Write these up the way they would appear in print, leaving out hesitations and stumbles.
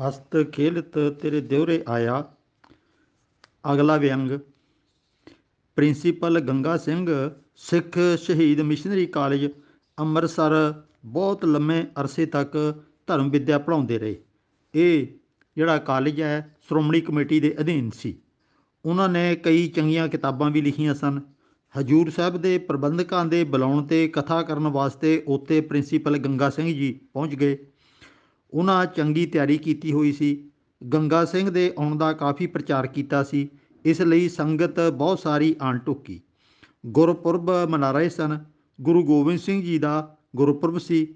ਹਸਤ ਖੇਲਤ ਤੇਰੇ ਦਿਉਰੇ ਆਇਆ। ਅਗਲਾ ਵਿਅੰਗ। ਪ੍ਰਿੰਸੀਪਲ ਗੰਗਾ ਸਿੰਘ ਸਿੱਖ ਸ਼ਹੀਦ ਮਿਸ਼ਨਰੀ ਕਾਲਜ ਅੰਮ੍ਰਿਤਸਰ ਬਹੁਤ ਲੰਮੇ ਅਰਸੇ ਤੱਕ ਧਰਮ ਵਿੱਦਿਆ ਪੜ੍ਹਾਉਂਦੇ ਰਹੇ। ਇਹ ਜਿਹੜਾ ਕਾਲਜ ਹੈ ਸ਼੍ਰੋਮਣੀ ਕਮੇਟੀ ਦੇ ਅਧੀਨ ਸੀ। ਉਹਨਾਂ ਨੇ ਕਈ ਚੰਗੀਆਂ ਕਿਤਾਬਾਂ ਵੀ ਲਿਖੀਆਂ ਸਨ। ਹਜੂਰ ਸਾਹਿਬ ਦੇ ਪ੍ਰਬੰਧਕਾਂ ਦੇ ਬੁਲਾਉਣ 'ਤੇ ਕਥਾ ਕਰਨ ਵਾਸਤੇ ਉੱਥੇ ਪ੍ਰਿੰਸੀਪਲ ਗੰਗਾ ਸਿੰਘ ਜੀ ਪਹੁੰਚ ਗਏ। ਉਹਨਾਂ ਚੰਗੀ ਤਿਆਰੀ ਕੀਤੀ ਹੋਈ ਸੀ। ਗੰਗਾ ਸਿੰਘ ਦੇ ਆਉਣ ਦਾ ਕਾਫੀ ਪ੍ਰਚਾਰ ਕੀਤਾ ਸੀ, ਇਸ ਲਈ ਸੰਗਤ ਬਹੁਤ ਸਾਰੀ ਆਣ ਢੁੱਕੀ। ਗੁਰਪੁਰਬ ਮਨਾ ਰਹੇ ਸਨ। ਗੁਰੂ ਗੋਬਿੰਦ ਸਿੰਘ ਜੀ ਦਾ ਗੁਰਪੁਰਬ ਸੀ।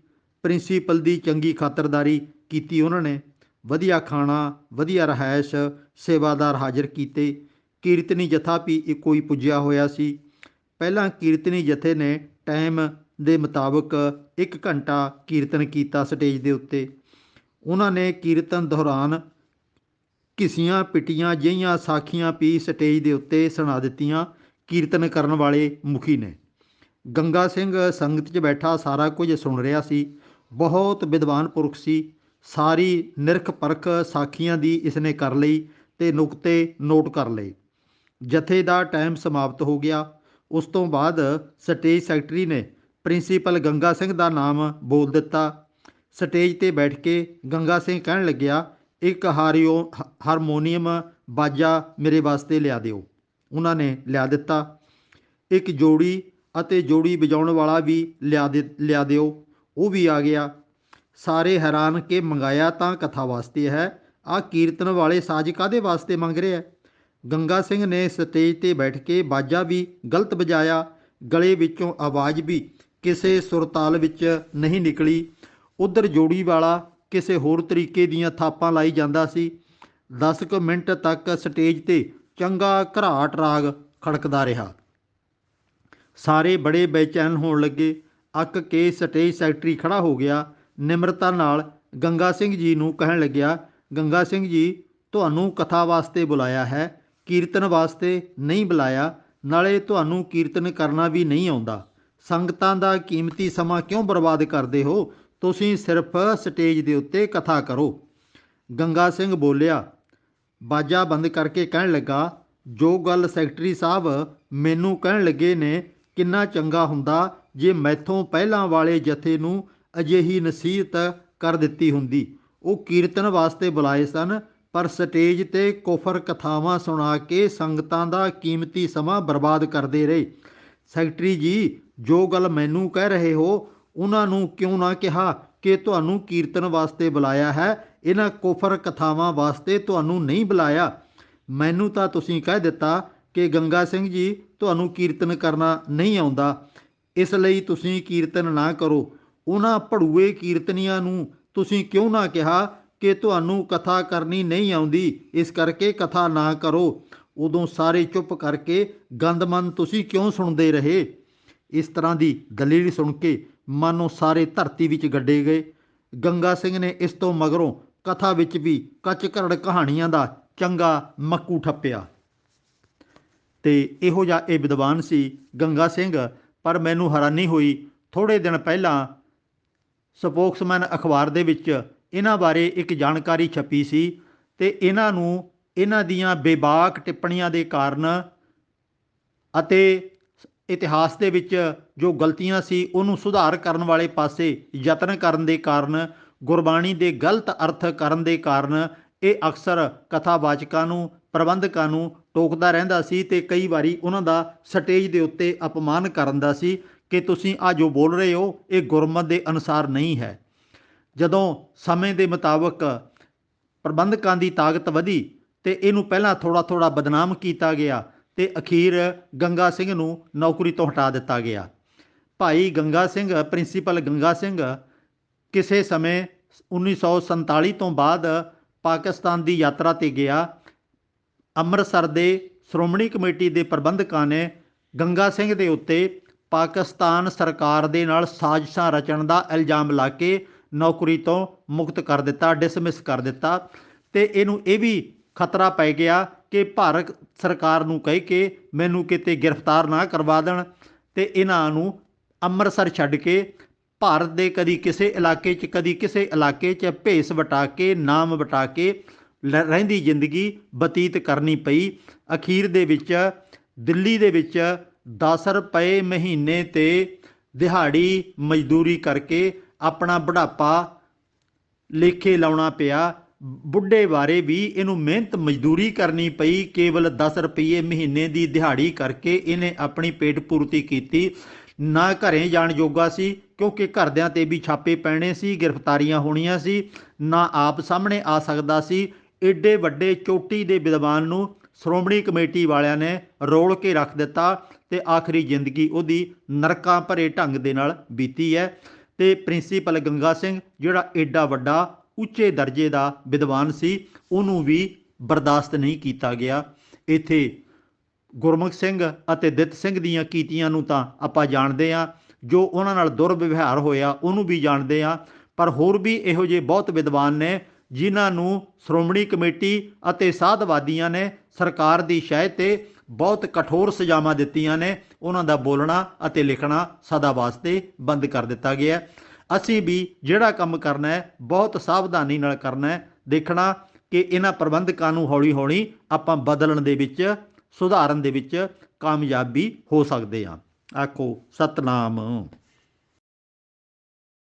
ਪ੍ਰਿੰਸੀਪਲ ਦੀ ਚੰਗੀ ਖਾਤਰਦਾਰੀ ਕੀਤੀ ਉਹਨਾਂ ਨੇ। ਵਧੀਆ ਖਾਣਾ, ਵਧੀਆ ਰਿਹਾਇਸ਼, ਸੇਵਾਦਾਰ ਹਾਜ਼ਰ ਕੀਤੇ। ਕੀਰਤਨੀ ਜਥਾ ਵੀ ਕੋਈ ਪੁੱਜਿਆ ਹੋਇਆ ਸੀ। ਪਹਿਲਾਂ ਕੀਰਤਨੀ ਜਥੇ ਨੇ ਟਾਈਮ ਦੇ ਮੁਤਾਬਕ 1 ਘੰਟਾ ਕੀਰਤਨ ਕੀਤਾ ਸਟੇਜ ਦੇ ਉੱਤੇ। ਉਹਨਾਂ ਨੇ ਕੀਰਤਨ ਦੌਰਾਨ ਘਿਸੀਆਂ ਪਿਟੀਆਂ ਜਿਹੀਆਂ ਸਾਖੀਆਂ ਵੀ ਸਟੇਜ ਦੇ ਉੱਤੇ ਸੁਣਾ ਦਿੱਤੀਆਂ। ਕੀਰਤਨ ਕਰਨ ਵਾਲੇ ਮੁਖੀ ਨੇ। ਗੰਗਾ ਸਿੰਘ ਸੰਗਤ 'ਚ ਬੈਠਾ ਸਾਰਾ ਕੁਝ ਸੁਣ ਰਿਹਾ ਸੀ। ਬਹੁਤ ਵਿਦਵਾਨ ਪੁਰਖ ਸੀ। ਸਾਰੀ ਨਿਰਖ ਪਰਖ ਸਾਖੀਆਂ ਦੀ ਇਸਨੇ ਕਰ ਲਈ ਅਤੇ ਨੁਕਤੇ ਨੋਟ ਕਰ ਲਏ। ਜਥੇ ਦਾ ਟਾਈਮ ਸਮਾਪਤ ਹੋ ਗਿਆ। ਉਸ ਤੋਂ ਬਾਅਦ ਸਟੇਜ ਸੈਕਟਰੀ ਨੇ ਪ੍ਰਿੰਸੀਪਲ ਗੰਗਾ ਸਿੰਘ ਦਾ ਨਾਮ ਬੋਲ ਦਿੱਤਾ। ਸਟੇਜ 'ਤੇ ਬੈਠ ਕੇ ਗੰਗਾ ਸਿੰਘ ਕਹਿਣ ਲੱਗਿਆ, ਇੱਕ ਹਾਰਮੋਨੀਅਮ ਬਾਜਾ ਮੇਰੇ ਵਾਸਤੇ ਲਿਆ ਦਿਓ। ਉਹਨਾਂ ਨੇ ਲਿਆ ਦਿੱਤਾ। ਇੱਕ ਜੋੜੀ ਅਤੇ ਜੋੜੀ ਵਜਾਉਣ ਵਾਲਾ ਵੀ ਲਿਆ ਦਿਓ। ਉਹ ਵੀ ਆ ਗਿਆ। ਸਾਰੇ ਹੈਰਾਨ ਕਿ ਮੰਗਾਇਆ ਤਾਂ ਕਥਾ ਵਾਸਤੇ ਹੈ, ਆਹ ਕੀਰਤਨ ਵਾਲੇ ਸਾਜ਼ ਕਾਹਦੇ ਵਾਸਤੇ ਮੰਗ ਰਿਹਾ। ਗੰਗਾ ਸਿੰਘ ਨੇ ਸਟੇਜ 'ਤੇ ਬੈਠ ਕੇ ਬਾਜਾ ਵੀ ਗਲਤ ਵਜਾਇਆ। ਗਲੇ ਵਿੱਚੋਂ ਆਵਾਜ਼ ਵੀ ਕਿਸੇ ਸੁਰਤਾਲ ਵਿੱਚ ਨਹੀਂ ਨਿਕਲੀ। ਉੱਧਰ ਜੋੜੀ ਵਾਲਾ ਕਿਸੇ ਹੋਰ ਤਰੀਕੇ ਦੀਆਂ ਥਾਪਾਂ ਲਾਈ ਜਾਂਦਾ ਸੀ। 10 ਕੁ ਮਿੰਟ ਤੱਕ ਸਟੇਜ 'ਤੇ ਚੰਗਾ ਘਰਾਟ ਰਾਗ ਖੜਕਦਾ ਰਿਹਾ। ਸਾਰੇ ਬੜੇ ਬੇਚੈਨ ਹੋਣ ਲੱਗੇ। ਅੱਕ ਕੇ ਸਟੇਜ ਸੈਕਟਰੀ ਖੜ੍ਹਾ ਹੋ ਗਿਆ। ਨਿਮਰਤਾ ਨਾਲ ਗੰਗਾ ਸਿੰਘ ਜੀ ਨੂੰ ਕਹਿਣ ਲੱਗਿਆ, ਗੰਗਾ ਸਿੰਘ ਜੀ, ਤੁਹਾਨੂੰ ਕਥਾ ਵਾਸਤੇ ਬੁਲਾਇਆ ਹੈ, ਕੀਰਤਨ ਵਾਸਤੇ ਨਹੀਂ ਬੁਲਾਇਆ। ਨਾਲੇ ਤੁਹਾਨੂੰ ਕੀਰਤਨ ਕਰਨਾ ਵੀ ਨਹੀਂ ਆਉਂਦਾ। ਸੰਗਤਾਂ ਦਾ ਕੀਮਤੀ ਸਮਾਂ ਕਿਉਂ ਬਰਬਾਦ ਕਰਦੇ ਹੋ? ਤੁਸੀਂ ਸਿਰਫ ਸਟੇਜ ਦੇ ਉੱਤੇ ਕਥਾ ਕਰੋ। ਗੰਗਾ ਸਿੰਘ ਬੋਲਿਆ। ਬਾਜਾ ਬੰਦ ਕਰਕੇ ਕਹਿਣ ਲੱਗਾ, ਜੋ ਗੱਲ ਸੈਕਟਰੀ ਸਾਹਿਬ ਮੈਨੂੰ ਕਹਿਣ ਲੱਗੇ ਨੇ, ਕਿੰਨਾ ਚੰਗਾ ਹੁੰਦਾ ਜੇ ਮੈਥੋਂ ਪਹਿਲਾਂ ਵਾਲੇ ਜਥੇ ਨੂੰ ਅਜਿਹੀ ਨਸੀਹਤ ਕਰ ਦਿੱਤੀ ਹੁੰਦੀ। ਉਹ ਕੀਰਤਨ ਵਾਸਤੇ ਬੁਲਾਏ ਸਨ, ਪਰ ਸਟੇਜ 'ਤੇ ਕੁਫਰ ਕਥਾਵਾਂ ਸੁਣਾ ਕੇ ਸੰਗਤਾਂ ਦਾ ਕੀਮਤੀ ਸਮਾਂ ਬਰਬਾਦ ਕਰਦੇ ਰਹੇ। ਸੈਕਟਰੀ ਜੀ, ਜੋ ਗੱਲ ਮੈਨੂੰ ਕਹਿ ਰਹੇ ਹੋ, ਉਹਨਾਂ ਨੂੰ ਕਿਉਂ ਨਾ ਕਿਹਾ ਕਿ ਤੁਹਾਨੂੰ ਕੀਰਤਨ ਵਾਸਤੇ ਬੁਲਾਇਆ ਹੈ, ਇਹਨਾਂ ਕੁਫਰ ਕਥਾਵਾਂ ਵਾਸਤੇ ਤੁਹਾਨੂੰ ਨਹੀਂ ਬੁਲਾਇਆ। ਮੈਨੂੰ ਤਾਂ ਤੁਸੀਂ ਕਹਿ ਦਿੱਤਾ ਕਿ ਗੰਗਾ ਸਿੰਘ ਜੀ, ਤੁਹਾਨੂੰ ਕੀਰਤਨ ਕਰਨਾ ਨਹੀਂ ਆਉਂਦਾ, ਇਸ ਲਈ ਤੁਸੀਂ ਕੀਰਤਨ ਨਾ ਕਰੋ। ਉਹਨਾਂ ਭੜੂਏ ਕੀਰਤਨੀਆਂ ਨੂੰ ਤੁਸੀਂ ਕਿਉਂ ਨਾ ਕਿਹਾ ਕਿ ਤੁਹਾਨੂੰ ਕਥਾ ਕਰਨੀ ਨਹੀਂ ਆਉਂਦੀ, ਇਸ ਕਰਕੇ ਕਥਾ ਨਾ ਕਰੋ। ਉਦੋਂ ਸਾਰੇ ਚੁੱਪ ਕਰਕੇ ਗੰਦਮੰਦ ਤੁਸੀਂ ਕਿਉਂ ਸੁਣਦੇ ਰਹੇ? ਇਸ ਤਰ੍ਹਾਂ ਦੀ ਦਲੀਲ ਸੁਣ ਕੇ ਮਾਨੋ ਸਾਰੇ ਧਰਤੀ ਵਿੱਚ ਗੱਡੇ ਗਏ। ਗੰਗਾ ਸਿੰਘ ਨੇ ਇਸ ਤੋਂ ਮਗਰੋਂ ਕਥਾ ਵਿੱਚ ਵੀ ਕੱਚ ਘਰੜ ਕਹਾਣੀਆਂ ਦਾ ਚੰਗਾ ਮੱਕੂ ਠੱਪਿਆ। ਅਤੇ ਇਹੋ ਜਿਹਾ ਇਹ ਵਿਦਵਾਨ ਸੀ ਗੰਗਾ ਸਿੰਘ। ਪਰ ਮੈਨੂੰ ਹੈਰਾਨੀ ਹੋਈ, ਥੋੜ੍ਹੇ ਦਿਨ ਪਹਿਲਾਂ ਸਪੋਕਸਮੈਨ ਅਖਬਾਰ ਦੇ ਵਿੱਚ ਇਹਨਾਂ ਬਾਰੇ ਇੱਕ ਜਾਣਕਾਰੀ ਛਪੀ ਸੀ ਅਤੇ ਇਹਨਾਂ ਦੀਆਂ ਬੇਬਾਕ ਟਿੱਪਣੀਆਂ ਦੇ ਕਾਰਨ ਅਤੇ ਇਤਿਹਾਸ ਦੇ ਵਿੱਚ ਜੋ ਗਲਤੀਆਂ ਸੀ ਉਹਨੂੰ ਸੁਧਾਰ ਕਰਨ ਵਾਲੇ ਪਾਸੇ ਯਤਨ ਕਰਨ ਦੇ ਕਾਰਨ, ਗੁਰਬਾਣੀ ਦੇ ਗਲਤ ਅਰਥ ਕਰਨ ਦੇ ਕਾਰਨ ਇਹ ਅਕਸਰ ਕਥਾਵਾਚਕਾਂ ਨੂੰ, ਪ੍ਰਬੰਧਕਾਂ ਨੂੰ ਟੋਕਦਾ ਰਹਿੰਦਾ ਸੀ ਅਤੇ ਕਈ ਵਾਰੀ ਉਹਨਾਂ ਦਾ ਸਟੇਜ ਦੇ ਉੱਤੇ ਅਪਮਾਨ ਕਰਨ ਦਾ ਸੀ ਕਿ ਤੁਸੀਂ ਆਹ ਜੋ ਬੋਲ ਰਹੇ ਹੋ ਇਹ ਗੁਰਮਤਿ ਦੇ ਅਨੁਸਾਰ ਨਹੀਂ ਹੈ। ਜਦੋਂ ਸਮੇਂ ਦੇ ਮੁਤਾਬਕ ਪ੍ਰਬੰਧਕਾਂ ਦੀ ਤਾਕਤ ਵਧੀ ਅਤੇ ਇਹਨੂੰ ਪਹਿਲਾਂ ਥੋੜ੍ਹਾ ਥੋੜ੍ਹਾ ਬਦਨਾਮ ਕੀਤਾ ਗਿਆ ਅਤੇ ਅਖੀਰ ਗੰਗਾ ਸਿੰਘ ਨੂੰ ਨੌਕਰੀ ਤੋਂ ਹਟਾ ਦਿੱਤਾ ਗਿਆ। ਭਾਈ ਗੰਗਾ ਸਿੰਘ, ਪ੍ਰਿੰਸੀਪਲ ਗੰਗਾ ਸਿੰਘ ਕਿਸੇ ਸਮੇਂ 1947 ਤੋਂ ਬਾਅਦ ਪਾਕਿਸਤਾਨ ਦੀ ਯਾਤਰਾ 'ਤੇ ਗਿਆ। ਅੰਮ੍ਰਿਤਸਰ ਦੇ ਸ਼੍ਰੋਮਣੀ ਕਮੇਟੀ ਦੇ ਪ੍ਰਬੰਧਕਾਂ ਨੇ ਗੰਗਾ ਸਿੰਘ ਦੇ ਉੱਤੇ ਪਾਕਿਸਤਾਨ ਸਰਕਾਰ ਦੇ ਨਾਲ ਸਾਜ਼ਿਸ਼ਾਂ ਰਚਣ ਦਾ ਇਲਜ਼ਾਮ ਲਾ ਕੇ ਨੌਕਰੀ ਤੋਂ ਮੁਕਤ ਕਰ ਦਿੱਤਾ, ਡਿਸਮਿਸ ਕਰ ਦਿੱਤਾ। ਅਤੇ ਇਹਨੂੰ ਇਹ ਵੀ ਖਤਰਾ ਪੈ ਗਿਆ ਕਿ ਭਾਰਤ ਸਰਕਾਰ ਨੂੰ ਕਹਿ ਕੇ ਮੈਨੂੰ ਕਿਤੇ ਗ੍ਰਿਫਤਾਰ ਨਾ ਕਰਵਾ ਦੇਣ ਅਤੇ ਇਹਨਾਂ ਨੂੰ ਅੰਮ੍ਰਿਤਸਰ ਛੱਡ ਕੇ ਭਾਰਤ ਦੇ ਕਦੀ ਕਿਸੇ ਇਲਾਕੇ 'ਚ ਕਦੀ ਕਿਸੇ ਇਲਾਕੇ 'ਚ ਭੇਸ ਵਟਾ ਕੇ ਨਾਮ ਵਟਾ ਕੇ ਰਹਿੰਦੀ ਜ਼ਿੰਦਗੀ ਬਤੀਤ ਕਰਨੀ ਪਈ। ਅਖੀਰ ਦੇ ਵਿੱਚ ਦਿੱਲੀ ਦੇ ਵਿੱਚ 10 ਰੁਪਏ ਮਹੀਨੇ 'ਤੇ ਦਿਹਾੜੀ ਮਜ਼ਦੂਰੀ ਕਰਕੇ ਆਪਣਾ ਬੁਢਾਪਾ ਲੇਖੇ ਲਾਉਣਾ ਪਿਆ। ਬੁੱਢੇ ਬਾਰੇ ਵੀ ਇਹਨੂੰ ਮਿਹਨਤ ਮਜ਼ਦੂਰੀ ਕਰਨੀ ਪਈ। ਕੇਵਲ 10 ਰੁਪਏ ਮਹੀਨੇ ਦੀ ਦਿਹਾੜੀ ਕਰਕੇ ਇਹਨੇ ਆਪਣੀ ਪੇਟ ਪੂਰਤੀ ਕੀਤੀ। ਨਾ ਘਰੇ ਜਾਣ ਜੋਗਾ ਸੀ, ਕਿਉਂਕਿ ਘਰਦਿਆਂ 'ਤੇ ਵੀ ਛਾਪੇ ਪੈਣੇ ਸੀ, ਗ੍ਰਿਫਤਾਰੀਆਂ ਹੋਣੀਆਂ ਸੀ। ਨਾ ਆਪ ਸਾਹਮਣੇ ਆ ਸਕਦਾ ਸੀ। ਏਡੇ ਵੱਡੇ ਚੋਟੀ ਦੇ ਵਿਦਵਾਨ ਨੂੰ ਸ਼੍ਰੋਮਣੀ ਕਮੇਟੀ ਵਾਲਿਆਂ ਨੇ ਰੋਲ ਕੇ ਰੱਖ ਦਿੱਤਾ ਅਤੇ ਆਖਰੀ ਜ਼ਿੰਦਗੀ ਉਹਦੀ ਨਰਕਾਂ ਭਰੇ ਢੰਗ ਦੇ ਨਾਲ ਬੀਤੀ ਹੈ। ਅਤੇ ਪ੍ਰਿੰਸੀਪਲ ਗੰਗਾ ਸਿੰਘ ਜਿਹੜਾ ਏਡਾ ਵੱਡਾ ਉੱਚੇ ਦਰਜੇ ਦਾ ਵਿਦਵਾਨ ਸੀ, ਉਹਨੂੰ ਵੀ ਬਰਦਾਸ਼ਤ ਨਹੀਂ ਕੀਤਾ ਗਿਆ। ਇੱਥੇ ਗੁਰਮੁਖ ਸਿੰਘ ਅਤੇ ਦਿੱਤ ਸਿੰਘ ਦੀਆਂ ਕੀਤੀਆਂ ਨੂੰ ਤਾਂ ਆਪਾਂ ਜਾਣਦੇ ਹਾਂ, ਜੋ ਉਹਨਾਂ ਨਾਲ ਦੁਰਵਿਵਹਾਰ ਹੋਇਆ ਉਹਨੂੰ ਵੀ ਜਾਣਦੇ ਹਾਂ। ਪਰ ਹੋਰ ਵੀ ਇਹੋ ਜਿਹੇ ਬਹੁਤ ਵਿਦਵਾਨ ਨੇ ਜਿਨ੍ਹਾਂ ਨੂੰ ਸ਼੍ਰੋਮਣੀ ਕਮੇਟੀ ਅਤੇ ਸਾਧਵਾਦੀਆਂ ਨੇ ਸਰਕਾਰ ਦੀ ਸ਼ਹਿ 'ਤੇ ਬਹੁਤ ਕਠੋਰ ਸਜ਼ਾਵਾਂ ਦਿੱਤੀਆਂ ਨੇ। ਉਹਨਾਂ ਦਾ ਬੋਲਣਾ ਅਤੇ ਲਿਖਣਾ ਸਦਾ ਵਾਸਤੇ ਬੰਦ ਕਰ ਦਿੱਤਾ ਗਿਆ। ਅਸੀਂ ਵੀ ਜਿਹੜਾ ਕੰਮ ਕਰਨਾ ਹੈ ਬਹੁਤ ਸਾਵਧਾਨੀ ਨਾਲ ਕਰਨਾ ਹੈ, ਦੇਖਣਾ ਕਿ ਇਹਨਾਂ ਪ੍ਰਬੰਧਕਾਂ ਨੂੰ ਹੌਲੀ ਹੌਲੀ ਆਪਾਂ ਬਦਲਣ ਦੇ ਵਿੱਚ, ਸੁਧਾਰਨ ਦੇ ਵਿੱਚ ਕਾਮਯਾਬ ਵੀ ਹੋ ਸਕਦੇ ਹਾਂ। ਆਖੋ ਸਤਨਾਮ।